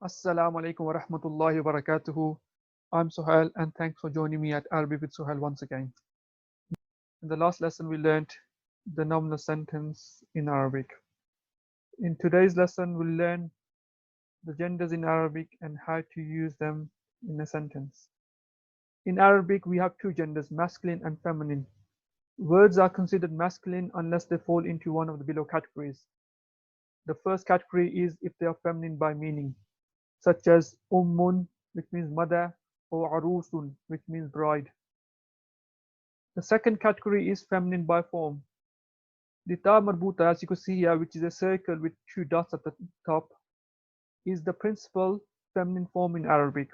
Assalamu alaikum wa rahmatullahi wa barakatuhu. I'm Suhail and thanks for joining me at Arabic with Suhail once again. In the last lesson, we learned the nominal sentence in Arabic. In today's lesson, we'll learn the genders in Arabic and how to use them in a sentence. In Arabic, we have two genders, masculine and feminine. Words are considered masculine unless they fall into one of the below categories. The first category is if they are feminine by meaning, such as ummun, which means mother, or arusun, which means bride. The second category is feminine by form. The ta marbuta, as you can see here, which is a circle with two dots at the top, is the principal feminine form in Arabic.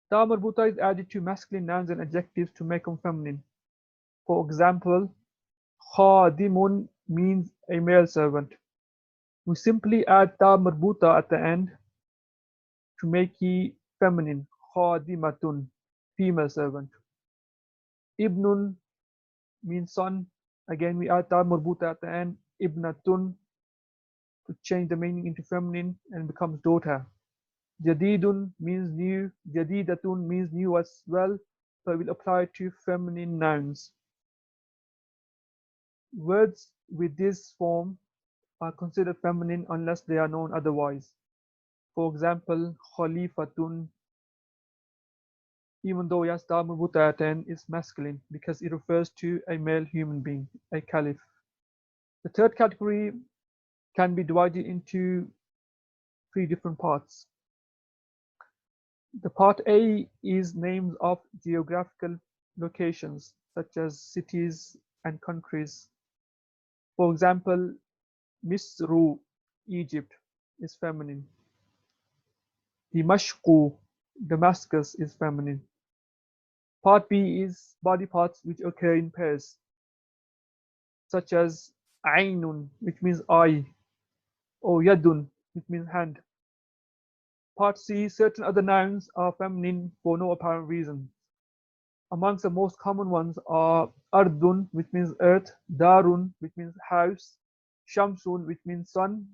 Ta marbuta is added to masculine nouns and adjectives to make them feminine. For example, khadimun means a male servant. We simply add ta marbuta at the end to make it feminine, khadimatun, female servant. Ibnun means son. Again, we add ta marbuta at the end, ibnatun, to change the meaning into feminine and becomes daughter. Jadidun means new, jadidatun means new as well, so it will apply to feminine nouns. Words with this form are considered feminine unless they are known otherwise. For example, khalifatun, even though yes, ta marbuta at the end is masculine because it refers to a male human being, a caliph. The third category can be divided into three different parts. The part A is names of geographical locations such as cities and countries. For example, Misru, Egypt, is feminine. Dimashqu, Damascus, is feminine. Part B is body parts which occur in pairs, such as Ainun, which means eye, or Yadun, which means hand. Part C, certain other nouns are feminine for no apparent reason. Amongst the most common ones are Ardun, which means earth, Darun, which means house, Shamsun, which means sun,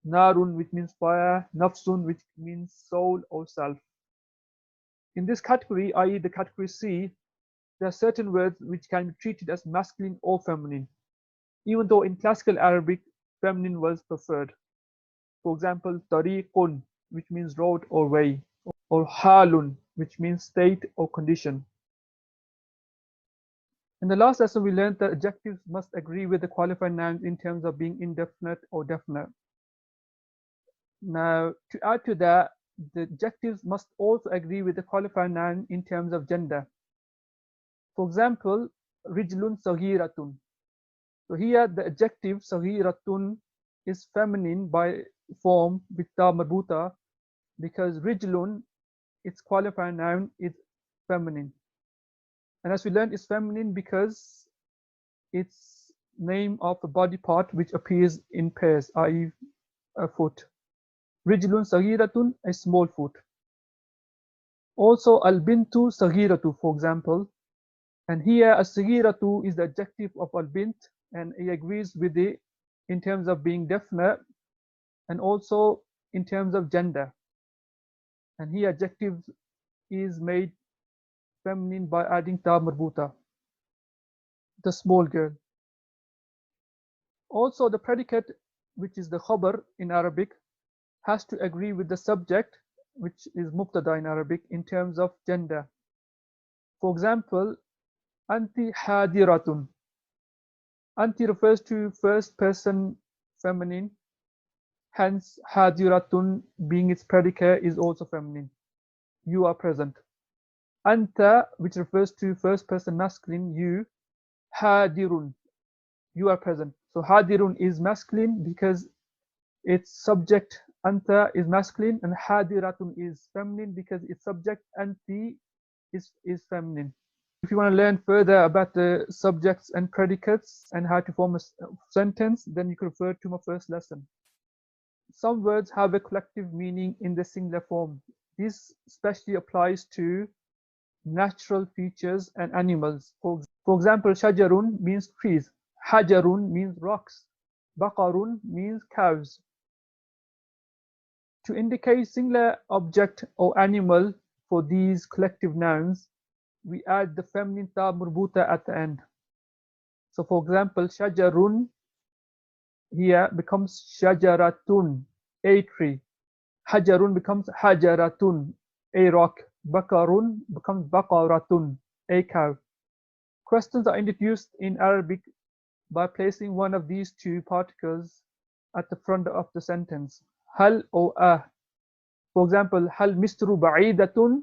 Narun, which means fire, Nafsun, which means soul or self. In this category, i.e. the category C, there are certain words which can be treated as masculine or feminine, even though in classical Arabic, feminine was preferred. For example, Tariqun, which means road or way, or Halun, which means state or condition. In the last lesson, we learned that adjectives must agree with the qualified nouns in terms of being indefinite or definite. Now, to add to that, the adjectives must also agree with the qualified noun in terms of gender. For example, rijlun saghiratun. So here the adjective saghiratun is feminine by form with ta marbuta because rijlun, its qualified noun, is feminine. And as we learned, it's feminine because it's name of a body part which appears in pairs, i.e. a foot. Rijlun saghiratun, a small foot. Also, al-bintu saghiratu, for example. And here, as-saghiratu is the adjective of al-bint, and it agrees with it in terms of being definite and also in terms of gender. And here, adjective is made feminine by adding ta marbuta, the small girl. Also, the predicate, which is the khabar in Arabic, has to agree with the subject, which is mubtada in Arabic, in terms of gender. For example, anti hadiratun. Anti refers to first person feminine, hence hadiratun being its predicate is also feminine. You are present. Anta, which refers to first person masculine, you, hadirun, you are present. So hadirun is masculine because its subject anta is masculine, and hadiratun is feminine because its subject anti is feminine. If you want to learn further about the subjects and predicates and how to form a sentence, then you can refer to my first lesson. Some words have a collective meaning in the singular form. This especially applies to natural features and animals. For example, shajarun means trees, hajarun means rocks, baqarun means cows. To indicate singular object or animal for these collective nouns, we add the feminine ta marbuta at the end. So for example, shajarun here becomes shajaratun, a tree. Hajarun becomes hajaratun, a rock. Bakarun becomes baqaratun, a cow. Questions are introduced in Arabic by placing one of these two particles at the front of the sentence. Hal or a. For example, hal misru ba'idatun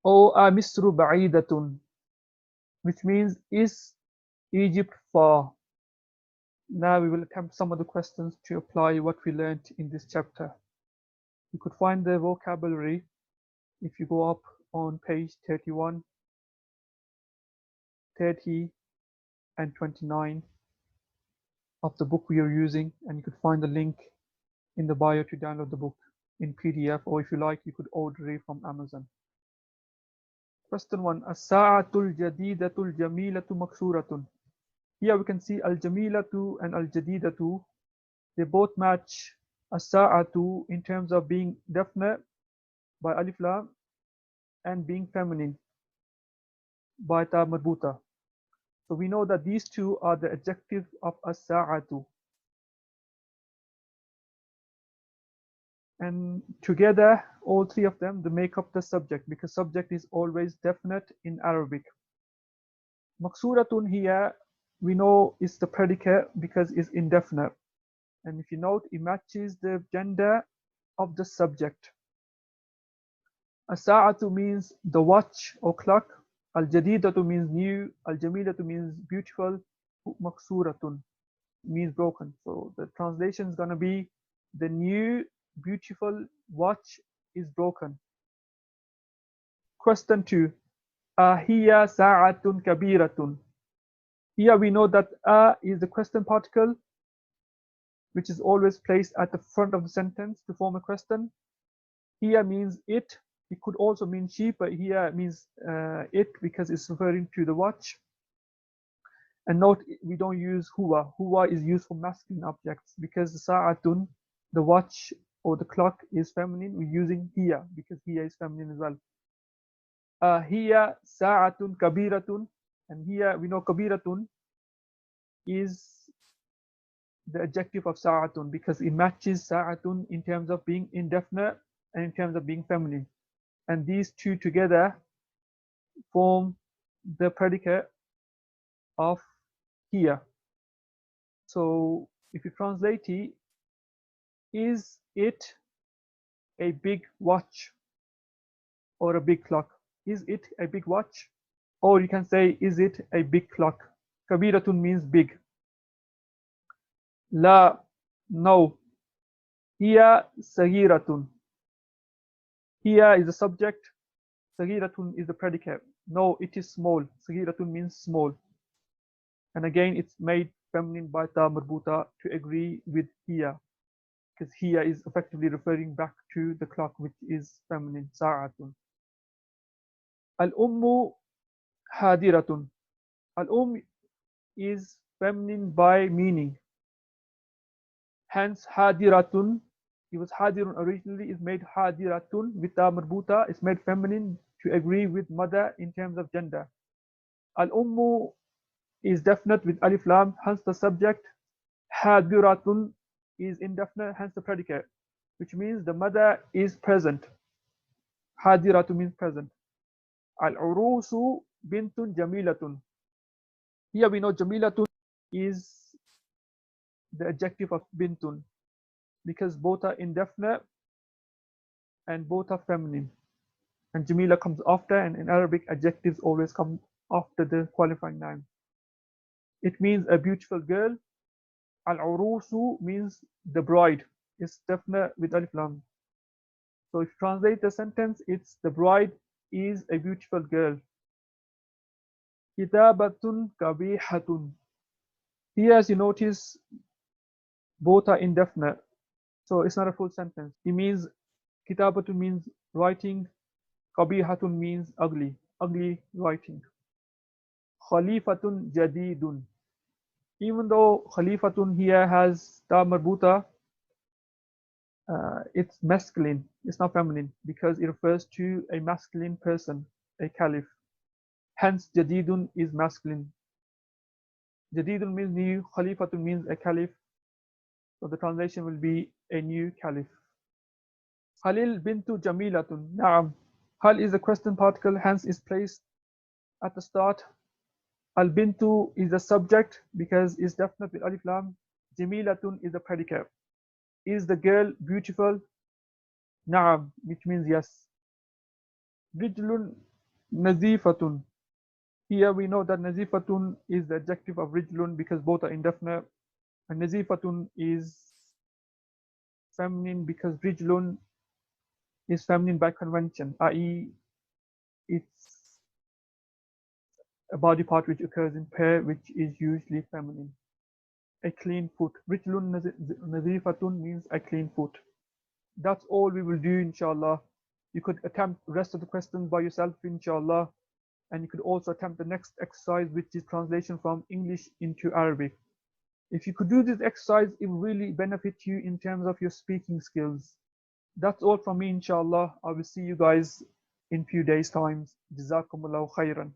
or a misru ba'idatun, which means is Egypt far? Now we will attempt some of the questions to apply what we learned in this chapter. You could find the vocabulary if you go up on page 31, 30, and 29 of the book we are using, and you could find the link in the bio to download the book in PDF, or if you like, you could order it from Amazon. Question 1. As-sa'atul jadidatul jamilatu maksuratun. Here we can see al-jamilatu and al-jadidatu. They both match as-sa'atu in terms of being definite by alif lam and being feminine by ta marbuta. So we know that these two are the adjectives of as-sa'atu. And together, all three of them, they make up the subject, because subject is always definite in Arabic. Maksuratun here, we know is the predicate because it's indefinite. And if you note, it matches the gender of the subject. As-sa'atu means the watch or clock. Al-jadidatu means new. Al-jamilatu means beautiful. Maksuratun means broken. So the translation is going to be the new beautiful watch is broken. Question 2. Ahiya sa'atun kabiratun. Here we know that is the question particle, which is always placed at the front of the sentence to form a question. Here means it. It could also mean sheep, but here means it because it's referring to the watch. And note, we don't use huwa. Huwa is used for masculine objects because the sa'atun, the watch or the clock, is feminine. We're using hiya because hiya is feminine as well. Hiya sa'atun kabiratun. And here we know kabiratun is the adjective of sa'atun because it matches sa'atun in terms of being indefinite and in terms of being feminine. And these two together form the predicate of here. So if you translate it, is it a big watch or a big clock? Is it a big watch? Or you can say, is it a big clock? Kabiratun means big. La, no. Hiya sagiratun. Hiya is the subject. Sagiratun is the predicate. No, it is small. Sagiratun means small. And again, it's made feminine by ta marbuta to agree with hiya, because hiya is effectively referring back to the clock, which is feminine, sa'atun. Al-ummu hadiratun. Al-um is feminine by meaning. Hence, hadiratun, it was hadirun originally, is made hadiratun with ta marbuta. It's made feminine to agree with mother in terms of gender. Al-ummu is definite with alif lam, hence the subject. Hadiratun is indefinite, hence the predicate, which means the mother is present. Hadiratu means present. Al-urusu bintun jamilatun. Here we know jamilatun is the adjective of bintun because both are indefinite and both are feminine. And jamila comes after, and in Arabic, adjectives always come after the qualifying noun. It means a beautiful girl. Al-urusu means the bride. It's definite with alif lam. So if you translate the sentence, it's the bride is a beautiful girl. Kitabatun kabihatun. Here, as you notice, both are indefinite. So it's not a full sentence. It means kitabatun means writing. Kabihatun means ugly. Ugly writing. Khalifatun jadidun. Even though khalifatun here has ta marbuta, It's masculine, it's not feminine, because it refers to a masculine person, a caliph. Hence, jadidun is masculine. Jadidun means new, khalifatun means a caliph, so the translation will be a new caliph. Halil bintu jamilatun. Na'am. Hal is a question particle, hence is placed at the start. Al bintu is the subject because it's definite with alif lam. Jamilatun is the predicate. Is the girl beautiful? Na'am, which means yes. Rijlun nazifatun. Here we know that nazifatun is the adjective of rijlun because both are indefinite. And nazifatun is feminine because rijlun is feminine by convention, i.e., it's a body part which occurs in pair, which is usually feminine. A clean foot. Rijlun nazifatun means a clean foot. That's all we will do, inshallah. You could attempt the rest of the questions by yourself, inshallah. And you could also attempt the next exercise, which is translation from English into Arabic. If you could do this exercise, it will really benefit you in terms of your speaking skills. That's all from me, inshallah. I will see you guys in few days' time. Jazakumullahu khairan.